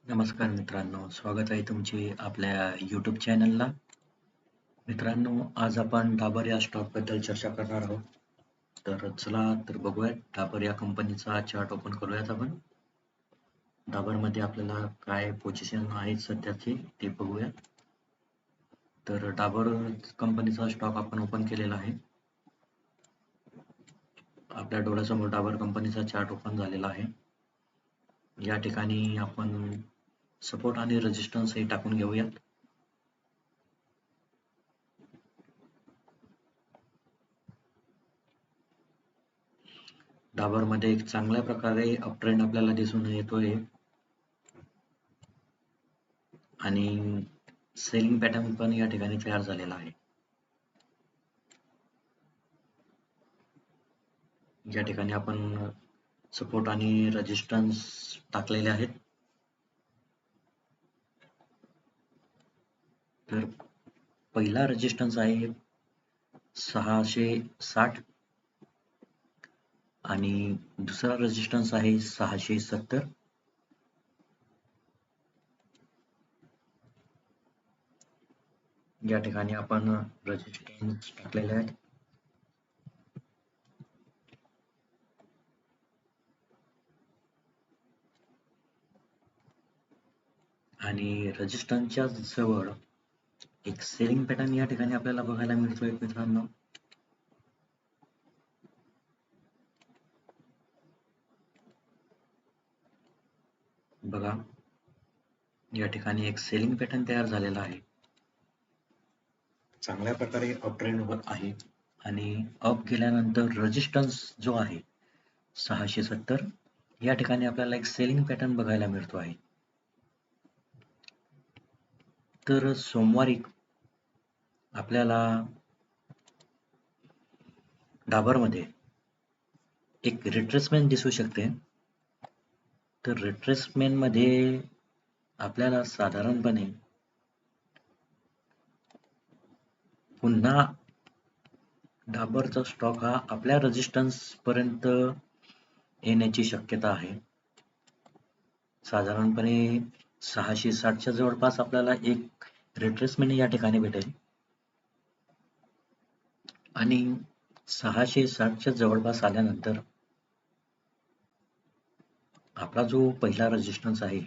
नमस्कार मित्रांनो, स्वागत आहे तुमचे आपल्या YouTube चॅनलला. मित्रांनो, आज आपण डाबर या स्टॉकबद्दल चर्चा करणार आहोत. तर चला तर बघूयात डाबर या कंपनीचा चार्ट ओपन करूयात आपण. डाबरमध्ये आपल्याला काय पोझिशन आहे सध्याचे ते बघूयात. तर डाबर कंपनीचा स्टॉक आपण ओपन केलेला आहे. आपल्या डोळ्यासमोर डाबर कंपनीचा चार्ट ओपन झालेला आहे. या ठिकाणी आपण सपोर्ट आणि रेजिस्टन्स हे टाकून घेऊयात. डाबरमध्ये एक चांगल्या प्रकारे अपट्रेंड आपल्याला दिसून येतोय आणि सेलिंग पॅटर्न पण या ठिकाणी तयार झालेला आहे. या ठिकाणी आपण सपोर्ट आणि रेजिस्टन्स टाकलेले आहेत. तर पहिला रेजिस्टन्स आहे 660 आणि दुसरा रेजिस्टन्स आहे 670. या ठिकाणी आपण रेजिस्टन्स टाकलेले आहेत. आणि रेजिस्टन्सच्या जवळ एक सेलिंग पॅटर्न या ठिकाणी आपल्याला बघायला मिळतोय मित्रांनो. बघा, या ठिकाणी एक सेलिंग पॅटर्न तयार झालेला आहे. चांगल्या प्रकारे अप ट्रेंड होत आहे आणि अप गेल्यानंतर रेजिस्टन्स जो आहे 670 या ठिकाणी आपल्याला एक सेलिंग पॅटर्न बघायला मिळतो आहे. तर सोमवारी आपल्याला डाबरमध्ये एक रिट्रेसमेंट दिसू शकते. तर रिट्रेसमेंट मध्ये आपल्याला साधारणपणे पुन्हा डाबरचा स्टॉक हा आपल्या रेजिस्टन्स पर्यंत येण्याची शक्यता आहे. साधारणपणे 660च्या जवळपास आपल्याला एक रिट्रेसमेंट या ठिकाणी भेटेल आणि 660च्या जवळपास आल्यानंतर आपला जो पहिला रेजिस्टन्स आहे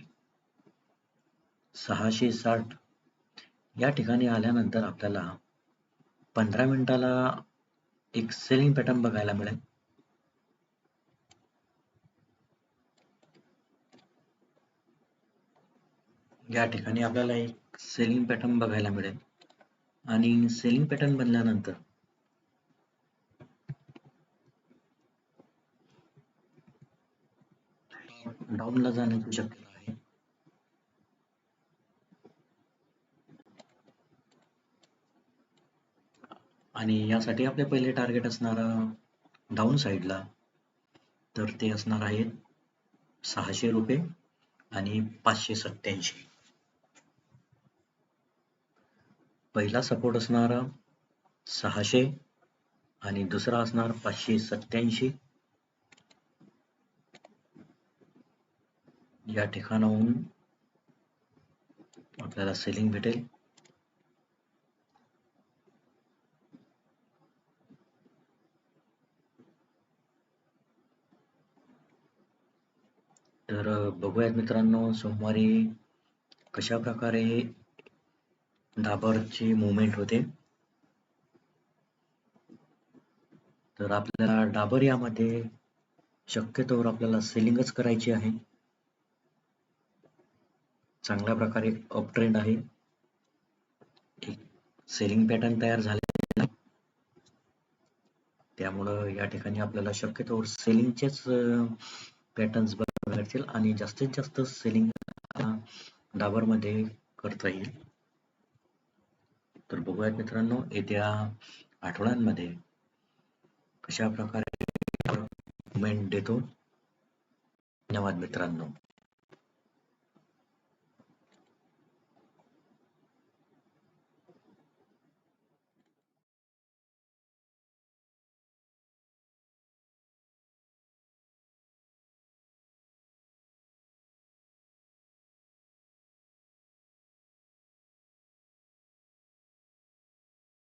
660 या ठिकाणी आल्यानंतर आपल्याला 15 मिनिटाला एक सेलिंग पॅटर्न बघायला मिळेल. या ठिकाणी आपल्याला एक सेलिंग पॅटर्न बघायला मिळेल आणि सेलिंग पॅटर्न बनल्यानंतर डाऊनला जाण्याची शक्यता आहे. आणि यासाठी आपले पहिले टार्गेट असणार डाऊन साईडला, तर ते असणार आहेत 600 रुपये आणि 587. पहिला सपोर्ट असणार 600 आणि दुसरा असणार 587. या ठिकाणाहून आपल्याला सेलिंग भेटेल. तर बघूयात मित्रांनो सोमवारी कशा प्रकारे डाबरची मुवमेंट होते. तर आपल्याला डाबर यामध्ये शक्यतोवर आपल्याला सेलिंगच करायची आहे. चांगल्या प्रकारे अप ट्रेंड आहे. एक सेलिंग पॅटर्न तयार झाले, त्यामुळं या ठिकाणी आपल्याला शक्यतोवर सेलिंगचेच पॅटर्न्स बघायला मिळतील आणि जास्तीत जास्त सेलिंग डाबरमध्ये करता येईल. तर बघूयात मित्रांनो येत्या आठवड्यांमध्ये कशा प्रकारे मूवमेंट देतो. धन्यवाद मित्रांनो.